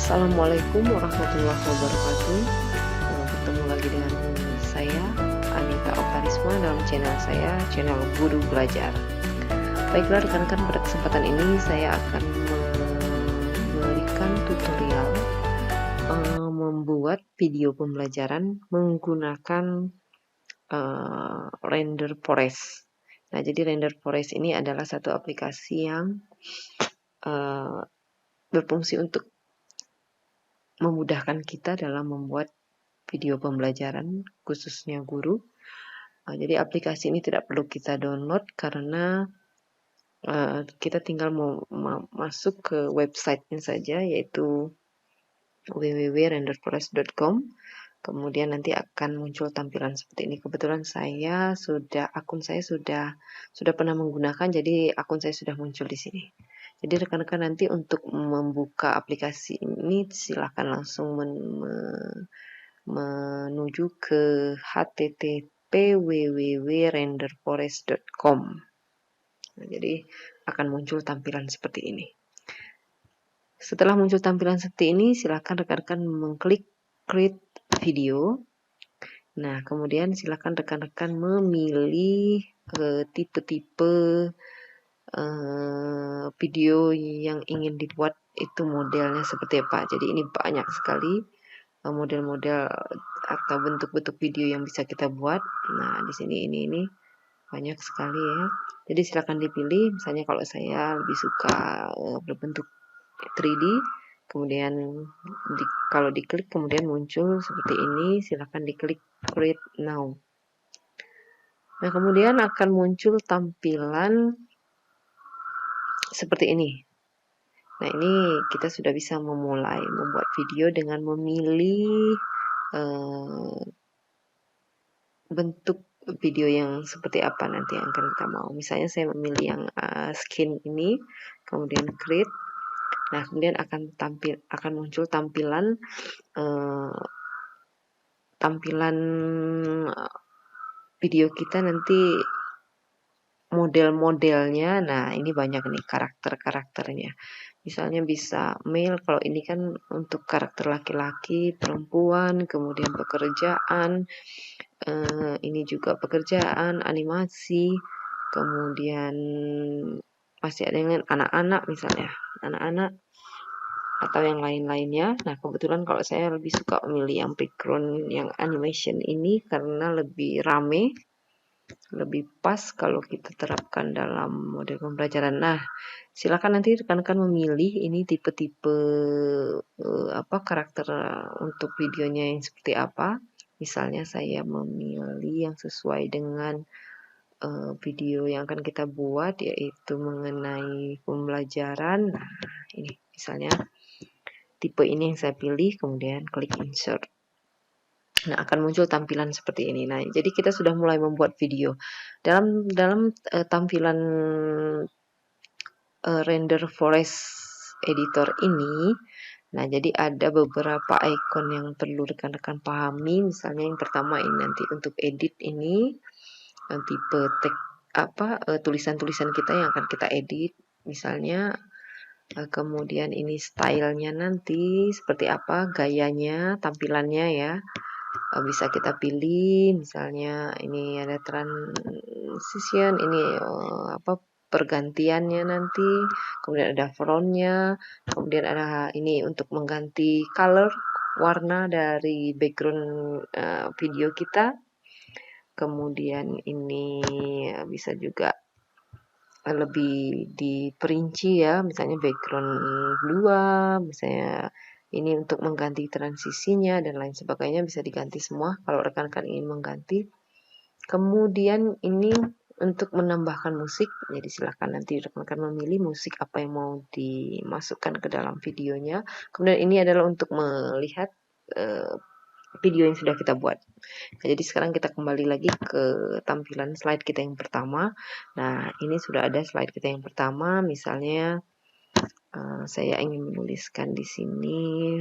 Assalamualaikum warahmatullahi wabarakatuh. Bertemu lagi dengan saya, Anita Oktarisma, dalam channel saya, channel Guru Belajar. Baiklah rekan-rekan, pada kesempatan ini saya akan memberikan tutorial membuat video pembelajaran menggunakan Render Forest. Nah, jadi Render Forest ini adalah satu aplikasi yang berfungsi untuk memudahkan kita dalam membuat video pembelajaran, khususnya guru. Jadi aplikasi ini tidak perlu kita download karena kita tinggal masuk ke websitenya saja, yaitu www.renderforest.com. Kemudian nanti akan muncul tampilan seperti ini. Kebetulan akun saya sudah pernah menggunakan, jadi akun saya sudah muncul di sini. Jadi rekan-rekan nanti untuk membuka aplikasi ini silakan langsung menuju ke http://www.renderforest.com. Nah, jadi akan muncul tampilan seperti ini. Setelah muncul tampilan seperti ini, silakan rekan-rekan mengklik create video. Nah, kemudian silakan rekan-rekan memilih tipe-tipe video yang ingin dibuat, itu modelnya seperti apa. Jadi ini banyak sekali model-model atau bentuk-bentuk video yang bisa kita buat. Nah, di sini ini banyak sekali ya. Jadi silakan dipilih. Misalnya kalau saya lebih suka berbentuk 3D, kemudian kalau diklik kemudian muncul seperti ini, silakan diklik create now. Nah, kemudian akan muncul tampilan seperti ini. Nah, ini kita sudah bisa memulai membuat video dengan memilih bentuk video yang seperti apa nanti yang akan kita mau. Misalnya saya memilih yang skin ini, kemudian create. Nah, kemudian akan muncul tampilan video kita nanti, model-modelnya. Nah, ini banyak nih karakter-karakternya. Misalnya bisa male, kalau ini kan untuk karakter laki-laki, perempuan, kemudian pekerjaan, ini juga pekerjaan, animasi, kemudian masih ada yang anak-anak misalnya, anak-anak atau yang lain-lainnya. Nah, kebetulan kalau saya lebih suka memilih yang background, yang animation ini karena lebih rame, lebih pas kalau kita terapkan dalam model pembelajaran. Nah, silakan nanti rekan-rekan memilih ini tipe-tipe karakter untuk videonya yang seperti apa. Misalnya saya memilih yang sesuai dengan video yang akan kita buat, yaitu mengenai pembelajaran. Nah, ini misalnya tipe ini yang saya pilih, kemudian klik insert. Nah, akan muncul tampilan seperti ini. Nah, jadi kita sudah mulai membuat video. Dalam tampilan Render Forest Editor ini, nah jadi ada beberapa icon yang perlu rekan-rekan pahami. Misalnya yang pertama ini nanti untuk edit ini, tipe teks tulisan-tulisan kita yang akan kita edit. Misalnya kemudian ini stylenya nanti seperti apa, gayanya, tampilannya ya. Bisa kita pilih, misalnya ini ada transition, ini pergantiannya nanti, kemudian ada frontnya, kemudian ada ini untuk mengganti color, warna dari background video kita. Kemudian ini bisa juga lebih diperinci ya, misalnya background 2, misalnya ini untuk mengganti transisinya dan lain sebagainya, bisa diganti semua kalau rekan-rekan ingin mengganti. Kemudian ini untuk menambahkan musik, jadi silahkan nanti rekan-rekan memilih musik apa yang mau dimasukkan ke dalam videonya. Kemudian ini adalah untuk melihat video yang sudah kita buat. Nah, jadi sekarang kita kembali lagi ke tampilan slide kita yang pertama. Nah, ini sudah ada slide kita yang pertama. Misalnya saya ingin menuliskan di sini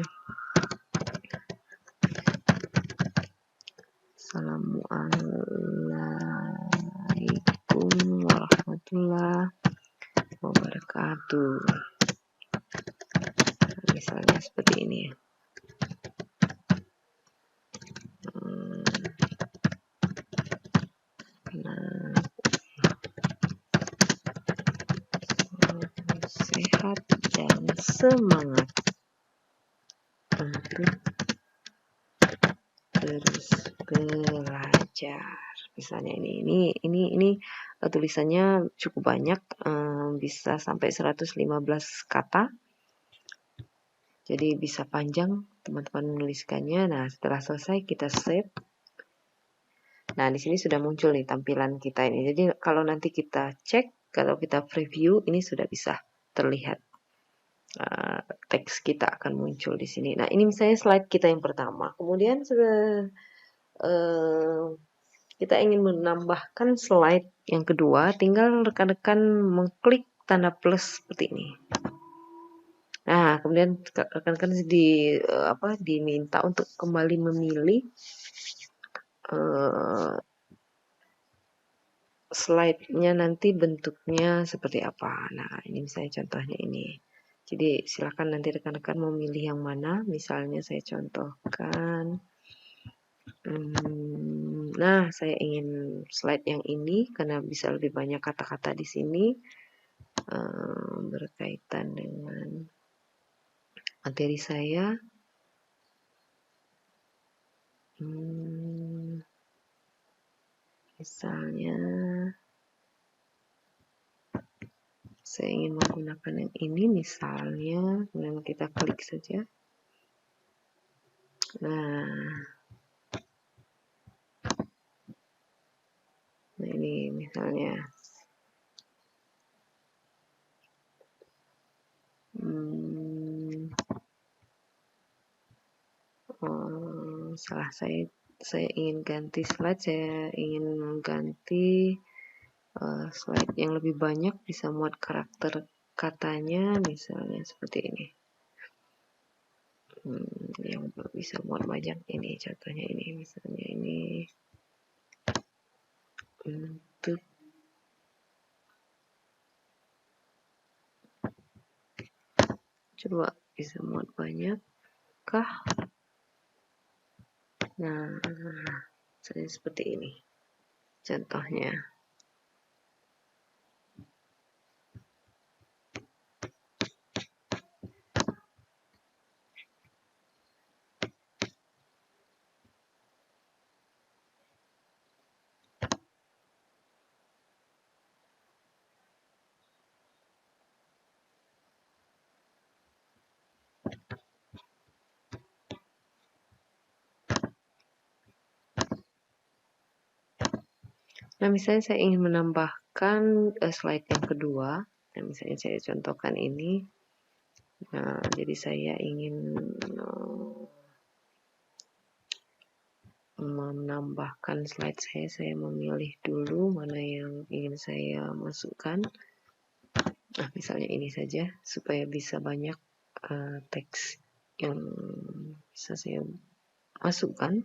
Assalamualaikum warahmatullahi wabarakatuh. misalnya seperti ini ya. Sehat dan semangat untuk terus belajar. Misalnya ini tulisannya cukup banyak, bisa sampai 115 kata. Jadi bisa panjang teman-teman menuliskannya. Nah, setelah selesai kita save. Nah, di sini sudah muncul nih tampilan kita ini. Jadi kalau nanti kita cek, kalau kita preview, ini sudah bisa terlihat. Teks kita akan muncul di sini. Nah, ini misalnya slide kita yang pertama. Kemudian sudah kita ingin menambahkan slide yang kedua, tinggal rekan-rekan mengklik tanda plus seperti ini. Nah, kemudian rekan-rekan diminta untuk kembali memilih slide-nya nanti bentuknya seperti apa. Nah, ini misalnya contohnya ini. Jadi silakan nanti rekan-rekan memilih yang mana. Misalnya saya contohkan. Nah, saya ingin slide yang ini karena bisa lebih banyak kata-kata di sini berkaitan dengan materi saya. Misalnya saya ingin menggunakan yang ini, misalnya kemudian kita klik saja. Nah ini misalnya salah, saya ingin ganti slide, saya ingin mengganti slide yang lebih banyak, bisa muat karakter katanya, misalnya seperti ini. Yang bisa muat banyak ini, contohnya ini, misalnya ini untuk coba bisa muat banyak kah? Nah, saya seperti ini contohnya. Nah, misalnya saya ingin menambahkan slide yang kedua. Nah, misalnya saya contohkan ini. Nah, jadi saya ingin menambahkan slide saya memilih dulu mana yang ingin saya masukkan. Nah, misalnya ini saja, supaya bisa banyak teks yang bisa saya masukkan.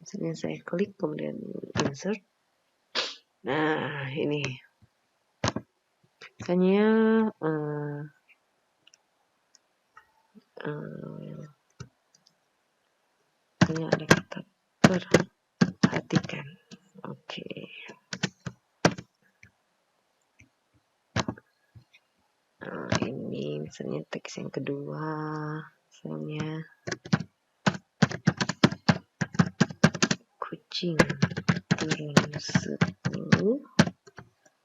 Misalnya saya klik, kemudian insert. Nah, ini. Misalnya ini ada kata perhatikan. Oke. Nah, ini misalnya teks yang kedua, misalnya kucing turun 10.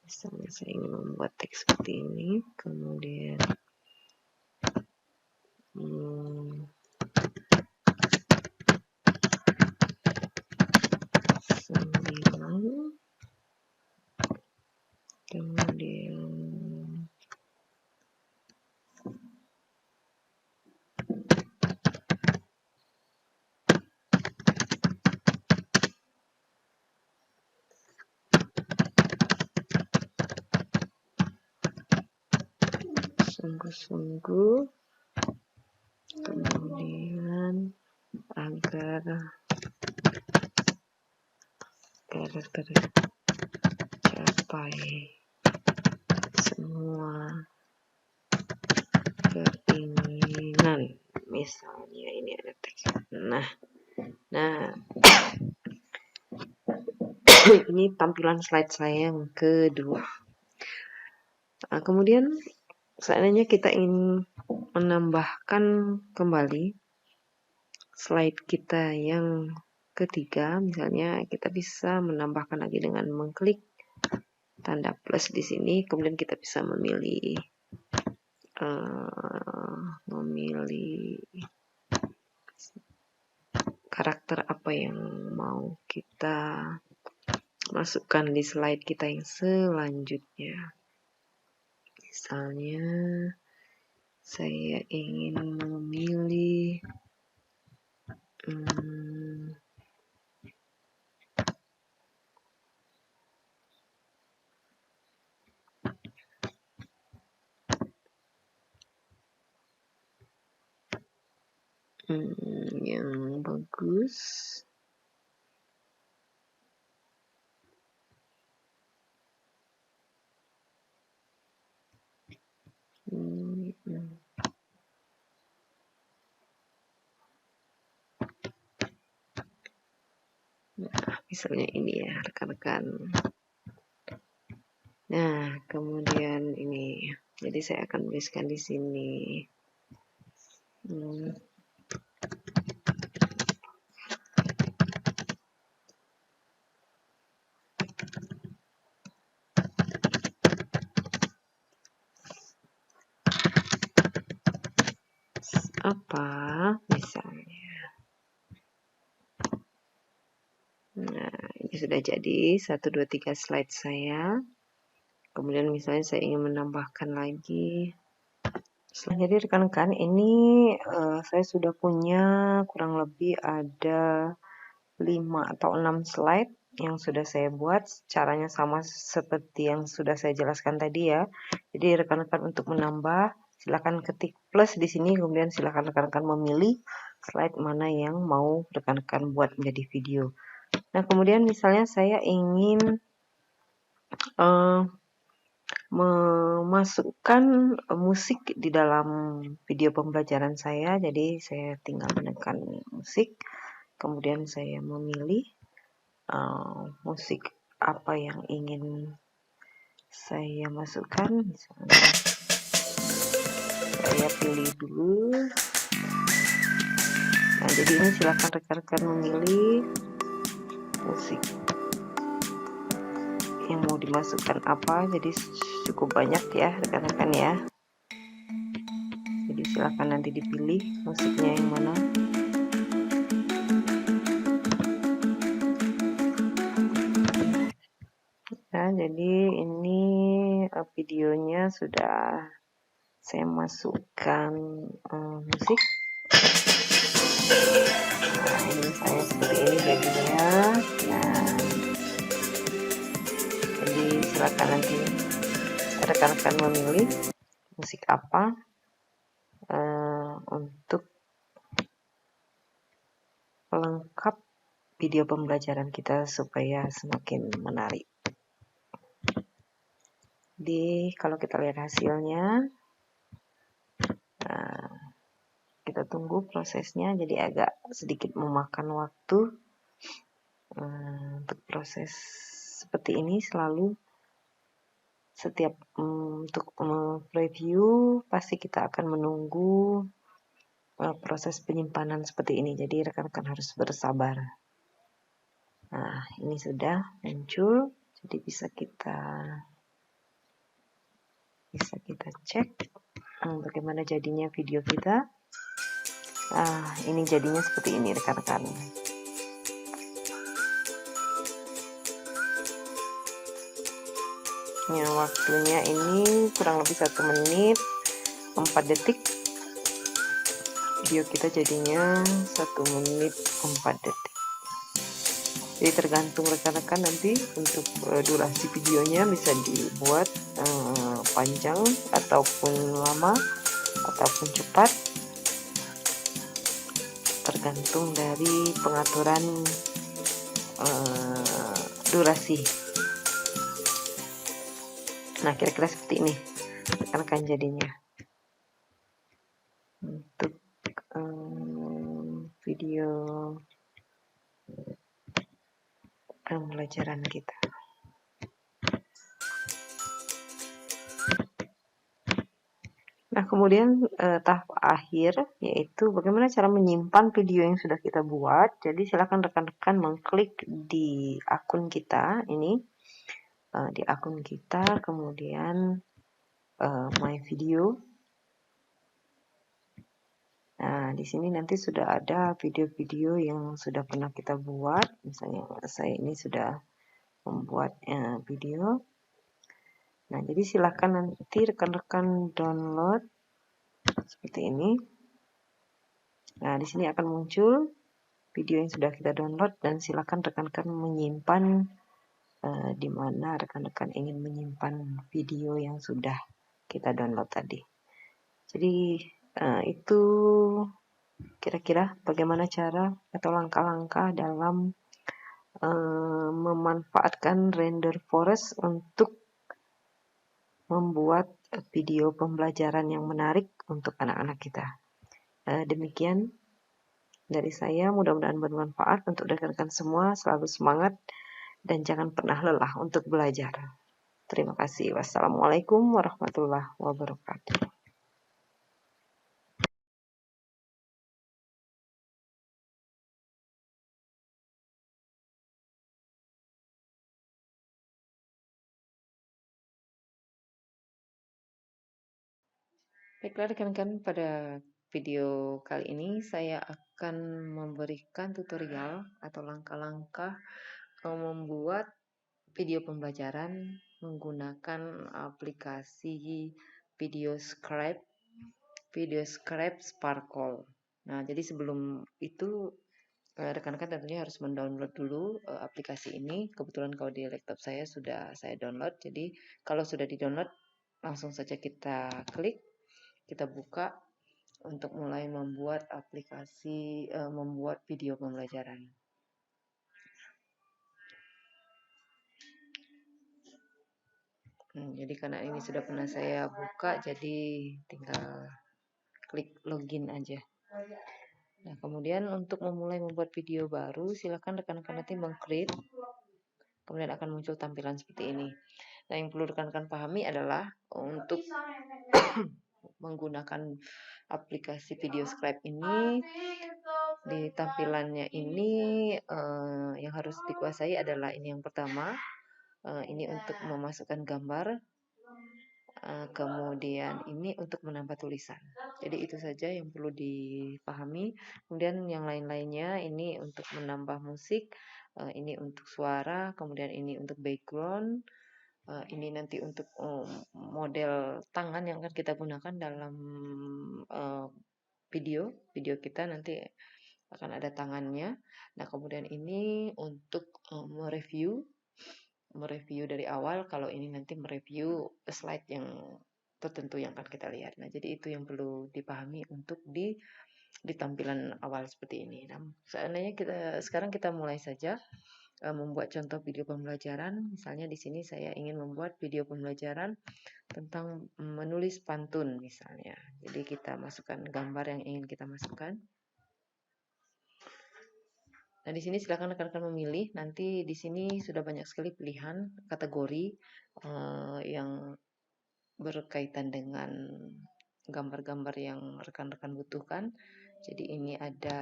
Misalnya saya ingin membuat teks seperti ini, kemudian kemudian sungguh-sungguh, kemudian agar tercapai semua keinginan misalnya ini ada teks. Nah ini tampilan slide saya yang kedua. Nah, kemudian seandainya kita ingin menambahkan kembali slide kita yang ketiga, misalnya kita bisa menambahkan lagi dengan mengklik tanda plus di sini, kemudian kita bisa memilih karakter apa yang mau kita masukkan di slide kita yang selanjutnya. Misalnya saya ingin memilih yang bagus. Nah, misalnya ini ya rekan-rekan. Nah, kemudian ini. Jadi saya akan tuliskan di sini. Apa misalnya. Nah, ini sudah jadi 1, 2, 3 slide saya. Kemudian misalnya saya ingin menambahkan lagi. Jadi rekan-rekan, ini saya sudah punya kurang lebih ada 5 atau 6 slide yang sudah saya buat. Caranya sama seperti yang sudah saya jelaskan tadi ya. Jadi rekan-rekan untuk menambah, silakan ketik plus di sini, kemudian silakan rekan-rekan memilih slide mana yang mau rekan-rekan buat menjadi video. Nah, kemudian misalnya saya ingin memasukkan musik di dalam video pembelajaran saya. Jadi saya tinggal menekan musik, kemudian saya memilih musik apa yang ingin saya masukkan. Misalnya saya pilih dulu. Nah, jadi ini silakan rekan-rekan memilih musik yang mau dimasukkan apa. Jadi cukup banyak ya rekan-rekan ya. Jadi silakan nanti dipilih musiknya yang mana. Nah, jadi ini videonya sudah saya masukkan musik. Nah, ini saya seperti ini jadinya. Nah, jadi silakan nanti rekan-rekan memilih musik apa untuk pelengkap video pembelajaran kita supaya semakin menarik. Jadi kalau kita lihat hasilnya, kita tunggu prosesnya. Jadi agak sedikit memakan waktu untuk proses seperti ini. Selalu setiap untuk preview pasti kita akan menunggu proses penyimpanan seperti ini. Jadi rekan-rekan harus bersabar. Nah, ini sudah muncul. Jadi bisa kita cek bagaimana jadinya video kita. Ini jadinya seperti ini rekan-rekan. Ya, waktunya ini kurang lebih 1 menit 4 detik. Video kita jadinya 1 menit 4 detik. Jadi tergantung rekan-rekan nanti untuk durasi videonya bisa dibuat panjang ataupun lama ataupun cepat, tergantung dari pengaturan durasi. Nah, kira-kira seperti ini rekan-rekan jadinya. Untuk video pembelajaran kita. Nah, kemudian tahap akhir yaitu bagaimana cara menyimpan video yang sudah kita buat. Jadi silakan rekan-rekan mengklik di akun kita ini, di akun kita, kemudian My Video. Nah, di sini nanti sudah ada video-video yang sudah pernah kita buat. Misalnya saya ini sudah membuat video. Nah, jadi silakan nanti rekan-rekan download seperti ini. Nah, di sini akan muncul video yang sudah kita download dan silakan rekan-rekan menyimpan di mana rekan-rekan ingin menyimpan video yang sudah kita download tadi. Jadi itu kira-kira bagaimana cara atau langkah-langkah dalam memanfaatkan render forest untuk membuat video pembelajaran yang menarik untuk anak-anak kita. Demikian dari saya, mudah-mudahan bermanfaat untuk rekan-rekan semua. Selalu semangat dan jangan pernah lelah untuk belajar. Terima kasih. Wassalamualaikum warahmatullahi wabarakatuh. Baiklah rekan-rekan, pada video kali ini saya akan memberikan tutorial atau langkah-langkah membuat video pembelajaran menggunakan aplikasi Video Scribe Sparkle. Nah, jadi sebelum itu rekan-rekan tentunya harus mendownload dulu aplikasi ini. Kebetulan kalau di laptop saya sudah saya download. Jadi kalau sudah di-download langsung saja kita klik, kita buka untuk mulai membuat aplikasi membuat video pembelajaran. Jadi karena ini sudah pernah saya buka, jadi tinggal klik login aja. Nah, kemudian untuk memulai membuat video baru, silakan rekan-rekan nanti mengklik, kemudian akan muncul tampilan seperti ini. Nah, yang perlu rekan-rekan pahami adalah untuk menggunakan aplikasi Video Scribe ini, di tampilannya ini yang harus dikuasai adalah ini yang pertama, ini untuk memasukkan gambar, kemudian ini untuk menambah tulisan. Jadi itu saja yang perlu dipahami. Kemudian yang lain-lainnya ini untuk menambah musik, ini untuk suara, kemudian ini untuk background, ini nanti untuk model tangan yang akan kita gunakan dalam video kita nanti akan ada tangannya. Nah, kemudian ini untuk mereview dari awal, kalau ini nanti mereview slide yang tertentu yang akan kita lihat. Nah, jadi itu yang perlu dipahami untuk di tampilan awal seperti ini. Nah, sekarang kita mulai saja membuat contoh video pembelajaran. Misalnya di sini saya ingin membuat video pembelajaran tentang menulis pantun misalnya. Jadi kita masukkan gambar yang ingin kita masukkan. Nah, di sini silakan rekan-rekan memilih. Nanti di sini sudah banyak sekali pilihan kategori yang berkaitan dengan gambar-gambar yang rekan-rekan butuhkan. Jadi ini ada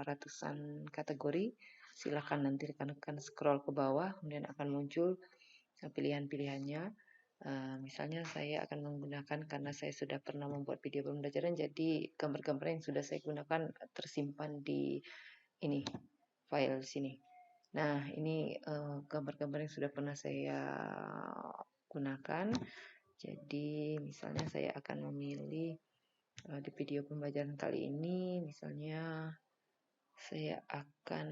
ratusan kategori. Silakan nanti rekan-rekan scroll ke bawah, kemudian akan muncul pilihan-pilihannya. Misalnya saya akan menggunakan, karena saya sudah pernah membuat video pembelajaran, jadi gambar-gambar yang sudah saya gunakan tersimpan di ini file sini. Nah, ini gambar-gambar yang sudah pernah saya gunakan. Jadi misalnya saya akan memilih di video pembelajaran kali ini, misalnya saya akan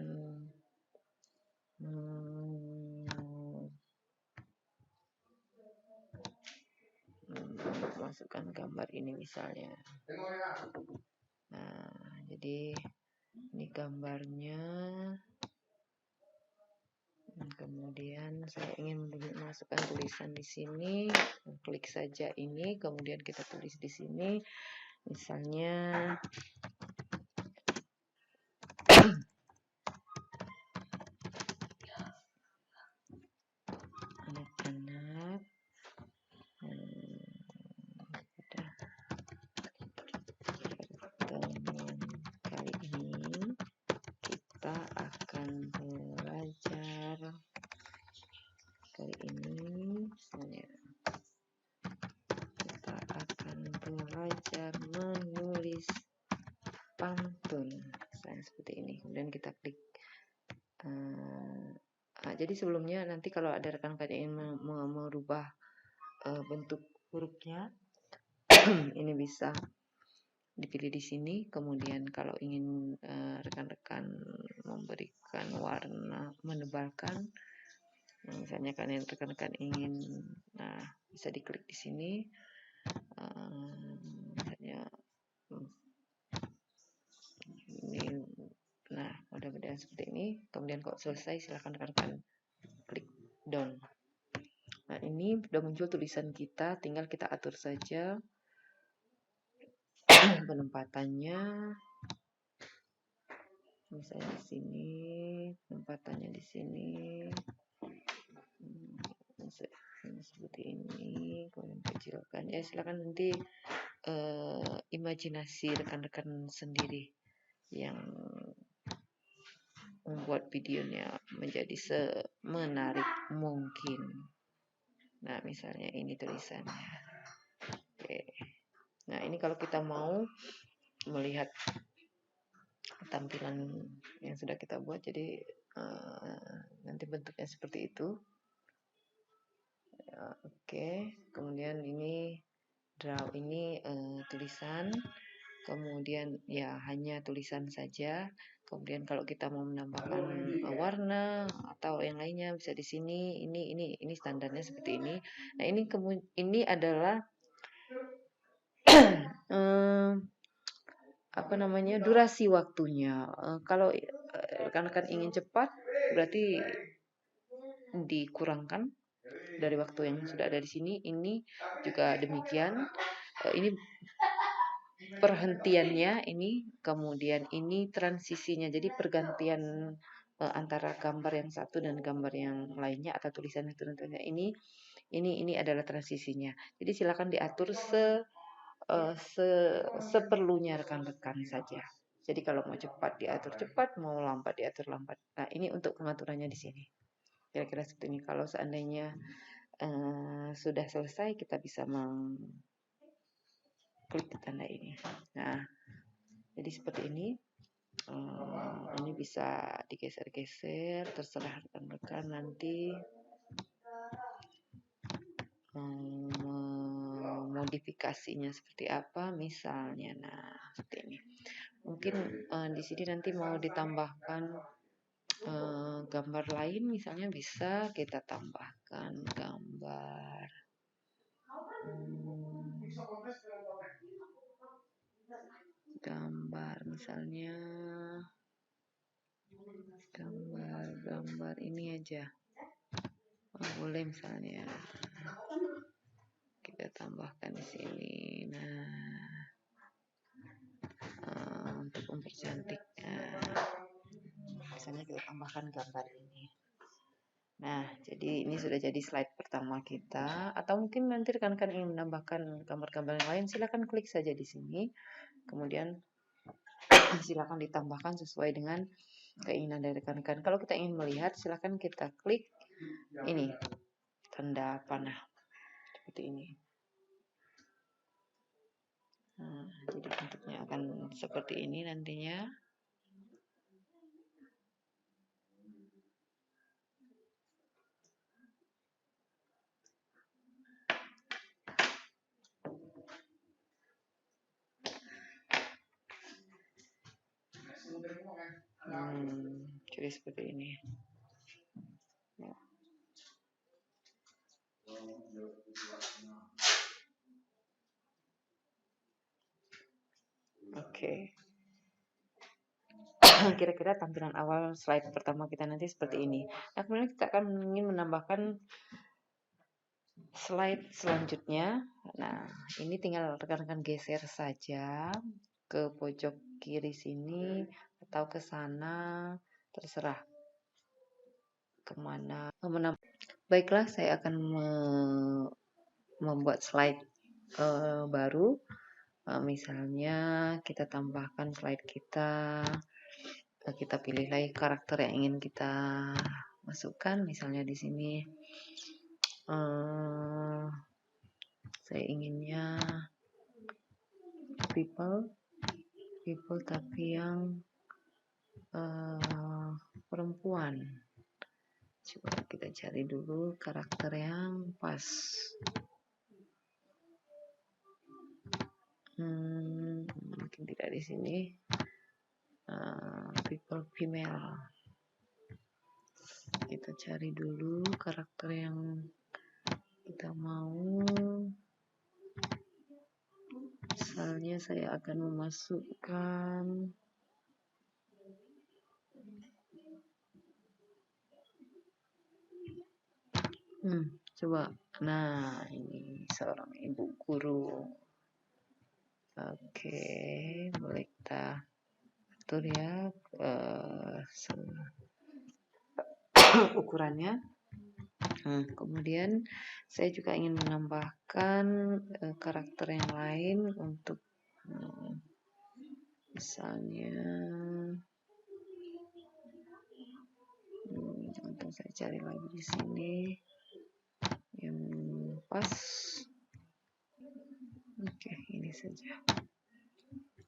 masukkan gambar ini misalnya. Nah, jadi ini gambarnya. Kemudian saya ingin masukkan tulisan di sini, klik saja ini, kemudian kita tulis di sini. Misalnya anak-anak pertemuan kali ini kita akan belajar menulis pantun, misalnya seperti ini. Kemudian kita klik. Jadi sebelumnya nanti kalau ada rekan-rekan yang ingin merubah bentuk hurufnya, ini bisa dipilih di sini. Kemudian kalau ingin rekan-rekan memberikan warna, menebalkan, misalnya kalian rekan-rekan ingin, bisa diklik di sini. Misalnya ini, mudah-mudahan seperti ini. Kemudian kalau selesai silakan rekan-rekan klik done. Nah, ini sudah muncul tulisan kita, tinggal kita atur saja penempatannya. Misalnya di sini, penempatannya di sini. Seperti ini, kemudian kecilkan. Ya, silakan nanti imajinasi rekan-rekan sendiri yang membuat videonya menjadi semenarik mungkin. Nah, misalnya ini tulisannya. Oke. Nah, ini kalau kita mau melihat tampilan yang sudah kita buat, jadi nanti bentuknya seperti itu. Oke. Kemudian ini draw, ini tulisan. Kemudian ya hanya tulisan saja. Kemudian kalau kita mau menambahkan warna atau yang lainnya bisa di sini. Ini standarnya seperti ini. Nah, ini adalah durasi waktunya. Kalau rekan-rekan ingin cepat, berarti dikurangkan dari waktu yang sudah ada di sini. Ini juga demikian. Ini perhentiannya ini, kemudian ini transisinya. Jadi pergantian antara gambar yang satu dan gambar yang lainnya atau tulisan itu tentunya ini adalah transisinya. Jadi silakan diatur seperlunya rekan-rekan saja. Jadi kalau mau cepat diatur cepat, mau lambat diatur lambat. Nah, ini untuk pengaturannya di sini. Kira-kira seperti ini. Kalau seandainya sudah selesai, kita bisa klik tanda ini. Nah, jadi seperti ini. Ini bisa digeser-geser, terserah rekan-rekan nanti modifikasinya seperti apa, misalnya. Nah, seperti ini. Mungkin di sini nanti mau ditambahkan gambar lain, misalnya bisa kita tambahkan gambar. Gambar misalnya gambar ini aja. Boleh misalnya kita tambahkan di sini. Nah, untuk mempercantik, misalnya kita tambahkan gambar ini. Nah, jadi ini sudah jadi slide pertama kita. Atau mungkin nanti rekan-rekan ingin menambahkan gambar-gambar yang lain, silakan klik saja di sini. Kemudian silakan ditambahkan sesuai dengan keinginan dari rekan-rekan. Kalau kita ingin melihat, silakan kita klik ini, tanda panah. Seperti ini. Nah, jadi bentuknya akan seperti ini nantinya. Jadi seperti ini. Ya. Oke. Kira-kira tampilan awal slide pertama kita nanti seperti ini. Nah, kemudian kita akan ingin menambahkan slide selanjutnya. Nah, ini tinggal rekan-rekan geser saja ke pojok kiri sini atau ke sana, terserah kemana. Baiklah, saya akan membuat slide baru. Misalnya kita tambahkan slide kita pilih lagi karakter yang ingin kita masukkan. Misalnya di sini saya inginnya people tapi yang perempuan. Coba kita cari dulu karakter yang pas. Mungkin tidak di sini. People female. Kita cari dulu karakter yang kita mau. Misalnya saya akan memasukkan coba. Nah, ini seorang ibu guru. Oke, boleh kita atur ya ukurannya. Kemudian saya juga ingin menambahkan karakter yang lain untuk misalnya untuk saya cari lagi di sini yang pas. Oke, ini saja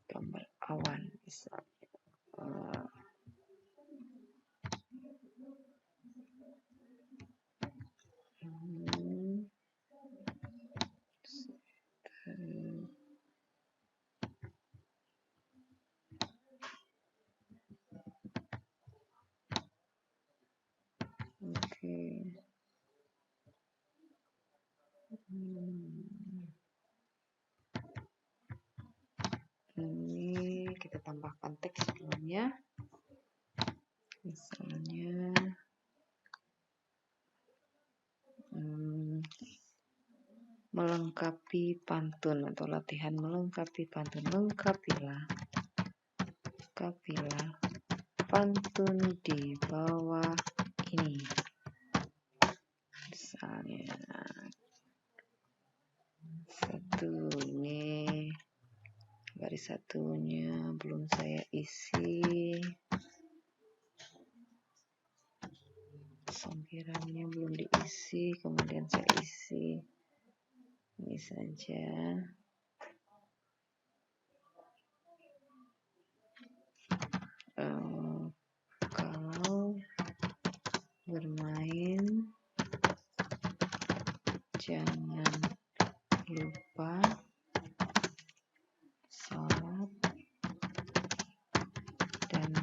gambar awan misalnya. Oke. Ini kita tambahkan teks sebelumnya. Misalnya melengkapi pantun atau latihan melengkapi pantun. Lengkapilah pantun di bawah ini. Misalnya ini baris satunya belum saya isi, sampirannya belum diisi, kemudian saya isi ini saja. Kalau bermain jangan lupa sholat dan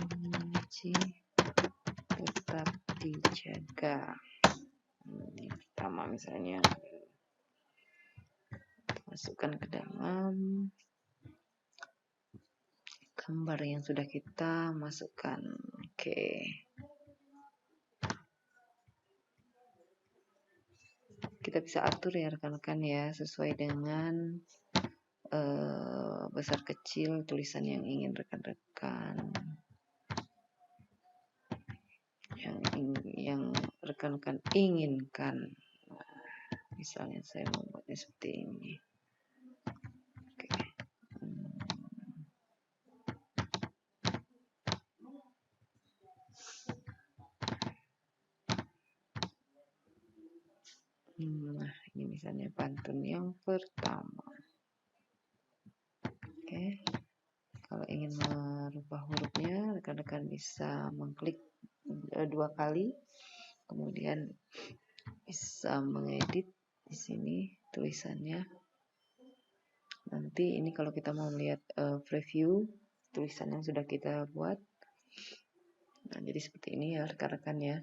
mencuci tetap dijaga. Ini pertama misalnya masukkan ke dalam gambar yang sudah kita masukkan. Oke. Kita bisa atur ya rekan-rekan ya sesuai dengan besar kecil tulisan yang ingin rekan-rekan yang rekan-rekan inginkan. Misalnya saya membuatnya seperti ini. Oke. Nah, ini misalnya pantun yang pertama. Oke. Kalau ingin merubah hurufnya, rekan-rekan bisa mengklik 2 kali, kemudian bisa mengedit di sini tulisannya. Nanti ini kalau kita mau melihat preview tulisan yang sudah kita buat. Nah, jadi seperti ini ya rekan-rekan ya.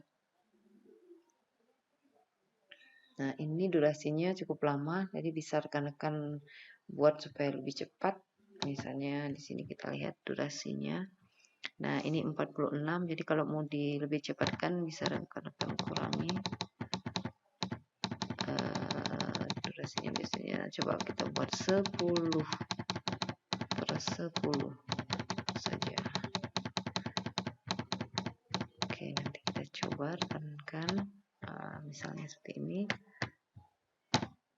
Nah, ini durasinya cukup lama, jadi bisa rekan-rekan buat supaya lebih cepat. Misalnya di sini kita lihat durasinya. Nah, ini 46, jadi kalau mau lebih cepatkan bisa rekan-rekan kurangi durasinya. Biasanya coba kita buat 10 per 10 saja. Oke, nanti kita coba rekan-rekan, misalnya seperti ini.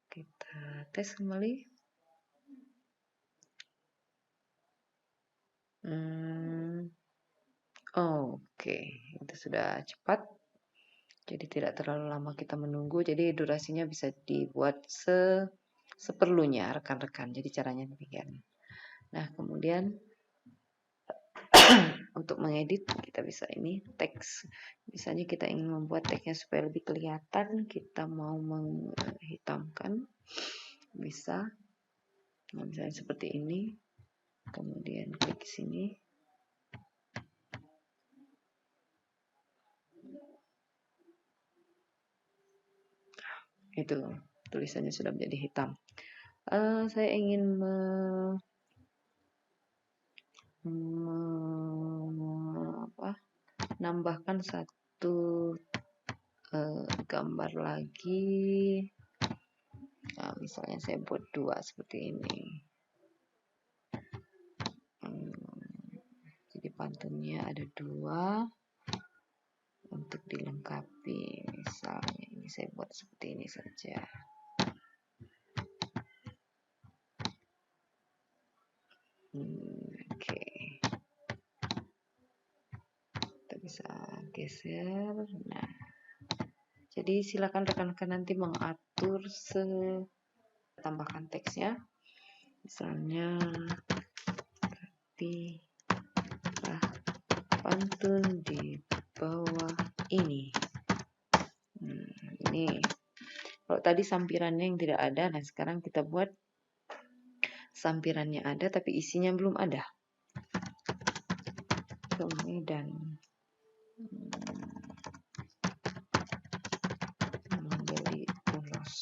Kita tes kembali. Oke, itu sudah cepat. Jadi tidak terlalu lama kita menunggu. Jadi durasinya bisa dibuat seperlunya rekan-rekan. Jadi caranya demikian. Nah, kemudian untuk mengedit kita bisa ini teks. Misalnya kita ingin membuat teksnya supaya lebih kelihatan, kita mau menghitamkan, bisa. Nah, misalnya seperti ini. Kemudian klik sini. Itu tulisannya sudah menjadi hitam. Saya ingin nambahkan satu gambar lagi. Nah, misalnya saya buat 2 seperti ini. Jadi pantunnya ada 2 untuk dilengkapi. Misalnya ini saya buat seperti ini saja. Oke. Kita bisa geser. Nah, jadi silakan rekan-rekan nanti mengatur tambahkan teksnya. Misalnya pantun di bawah ini. Ini kalau tadi sampirannya yang tidak ada, nah sekarang kita buat sampirannya ada tapi isinya belum ada. Kemudian membeli ulos.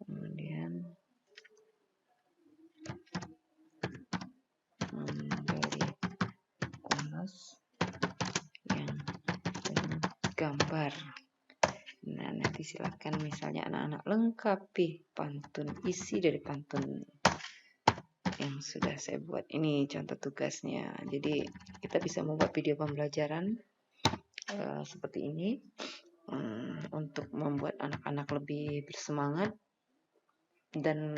Kemudian membeli ulos yang penuh gambar. Nah, nanti silakan misalnya anak-anak lengkapi pantun, isi dari pantun yang sudah saya buat. Ini contoh tugasnya. Jadi kita bisa membuat video pembelajaran seperti ini untuk membuat anak-anak lebih bersemangat dan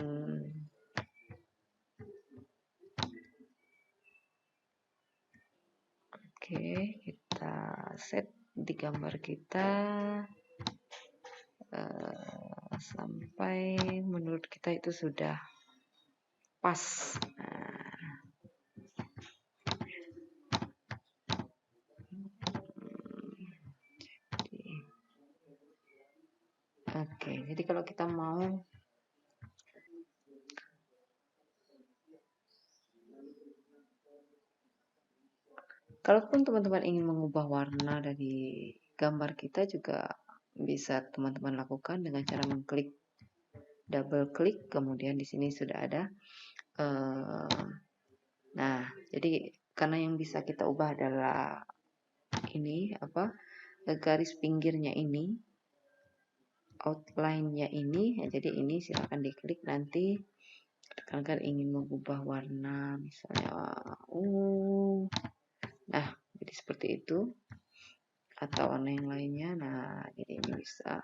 oke, kita set di gambar kita sampai menurut kita itu sudah pas. Oke, jadi kalau kita mau kalaupun teman-teman ingin mengubah warna dari gambar kita juga bisa teman-teman lakukan dengan cara mengklik double klik, kemudian di sini sudah ada. Nah, jadi karena yang bisa kita ubah adalah ini garis pinggirnya ini, outline-nya ini, ya, jadi ini silakan diklik nanti rekan-rekan ingin mengubah warna misalnya nah jadi seperti itu atau warna yang lainnya. Nah, jadi ini bisa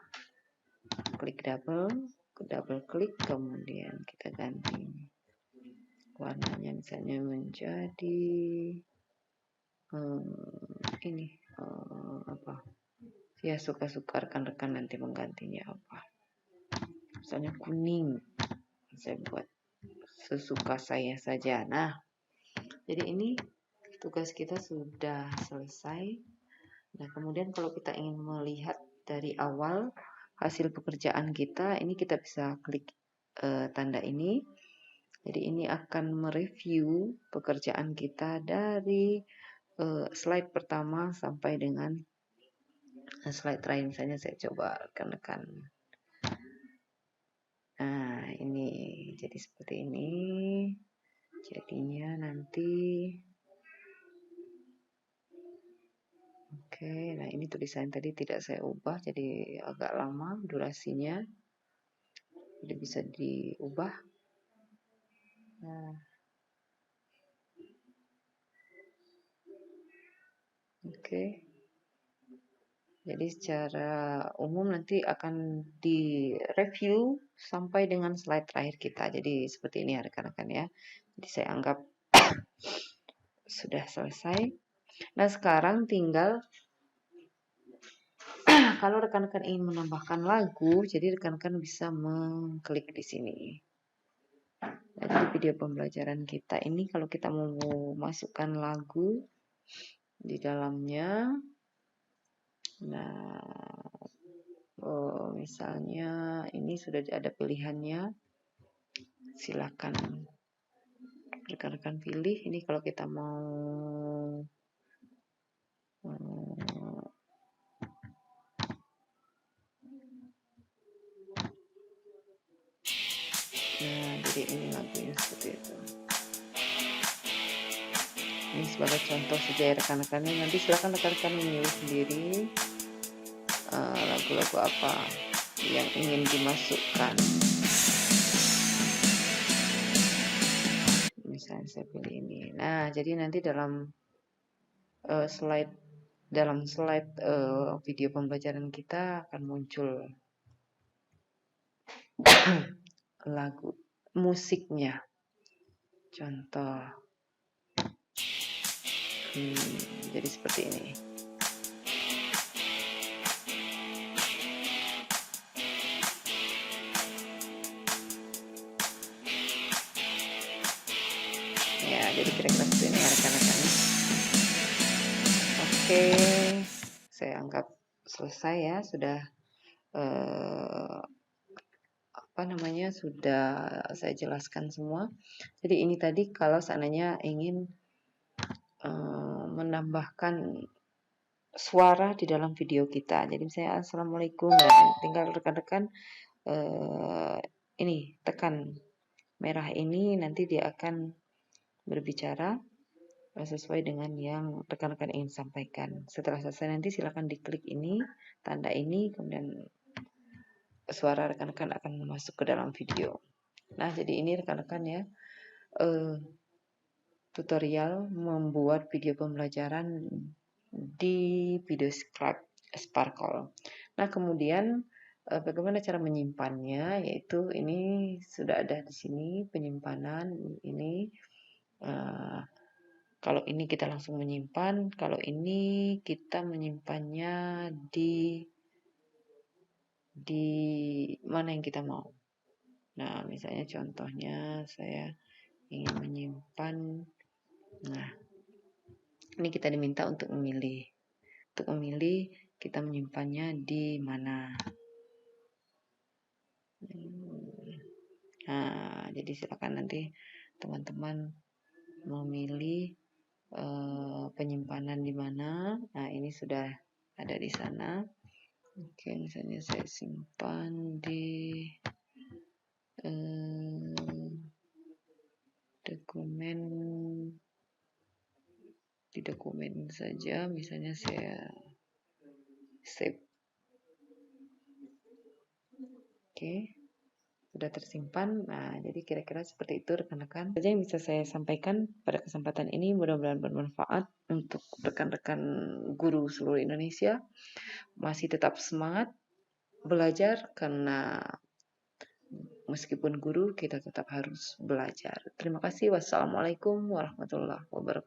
klik double klik, kemudian kita ganti warnanya misalnya menjadi ini ya suka-suka rekan-rekan nanti menggantinya apa, misalnya kuning, saya buat sesuka saya saja. Nah, jadi ini tugas kita sudah selesai. Nah, kemudian kalau kita ingin melihat dari awal hasil pekerjaan kita, ini kita bisa klik tanda ini. Jadi ini akan mereview pekerjaan kita dari slide pertama sampai dengan slide terakhir. Misalnya saya coba rekan-rekan. Nah, ini jadi seperti ini. Jadinya nanti Oke, nah ini tulisan tadi tidak saya ubah, jadi agak lama durasinya, jadi bisa diubah. Nah, oke. Jadi secara umum nanti akan direview sampai dengan slide terakhir kita. Jadi seperti ini ya rekan-rekan ya. Jadi saya anggap sudah selesai. Nah sekarang tinggal kalau rekan-rekan ingin menambahkan lagu, jadi rekan-rekan bisa mengklik di sini. Nah, jadi video pembelajaran kita ini kalau kita mau masukkan lagu di dalamnya, nah misalnya ini sudah ada pilihannya, silakan rekan-rekan pilih. Ini kalau kita mau nah jadi ini lagunya seperti itu. Ini sebagai contoh saja ya rekan-rekan, nanti silakan rekan-rekan memilih sendiri lagu-lagu apa yang ingin dimasukkan. Misalnya saya pilih ini. Nah jadi nanti dalam slide video pembelajaran kita akan muncul lagu musiknya. Contoh. Jadi seperti ini. Ya, jadi kira-kira seperti ini ya rekan-rekan. Oke, saya anggap selesai ya, sudah sudah saya jelaskan semua. Jadi ini tadi kalau seandainya ingin menambahkan suara di dalam video kita. Jadi misalnya assalamualaikum, dan tinggal rekan-rekan ini tekan merah ini, nanti dia akan berbicara sesuai dengan yang rekan-rekan ingin sampaikan. Setelah selesai nanti silakan diklik ini, tanda ini, kemudian suara rekan-rekan akan masuk ke dalam video. Nah, jadi ini rekan-rekan ya, tutorial membuat video pembelajaran di video Sparkle. Nah, kemudian bagaimana cara menyimpannya? Yaitu ini sudah ada di sini penyimpanan ini. Kalau ini kita langsung menyimpan, kalau ini kita menyimpannya di mana yang kita mau. Nah, misalnya contohnya saya ingin menyimpan, nah ini kita diminta untuk memilih. Untuk memilih kita menyimpannya di mana. Nah, jadi silakan nanti teman-teman memilih penyimpanan di mana. Nah, ini sudah ada di sana. Oke, misalnya saya simpan di dokumen saja, misalnya saya save. Oke, sudah tersimpan. Nah, jadi kira-kira seperti itu rekan-rekan. Saja yang bisa saya sampaikan pada kesempatan ini, mudah-mudahan bermanfaat untuk rekan-rekan guru seluruh Indonesia. Masih tetap semangat belajar karena meskipun guru kita tetap harus belajar. Terima kasih. Wassalamualaikum warahmatullahi wabarakatuh.